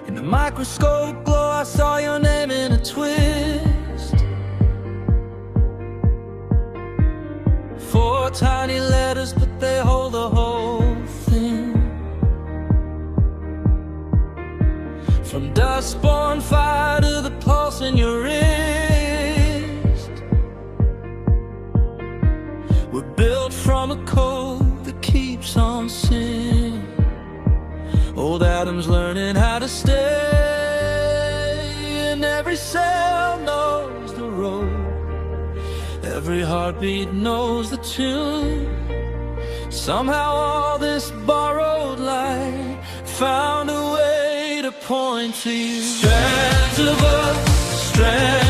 In the microscope glow, I saw your name in a twist. 4 tiny letters, but they hold the whole thing. From dust-born fire to the pulse in your wrist. We're built from a code that keeps on singing. Old Adam's learning how to stay, and every cell knows the road. Every heartbeat knows the tune. Somehow all this borrowed light found a way to point to you. Strands of us, strands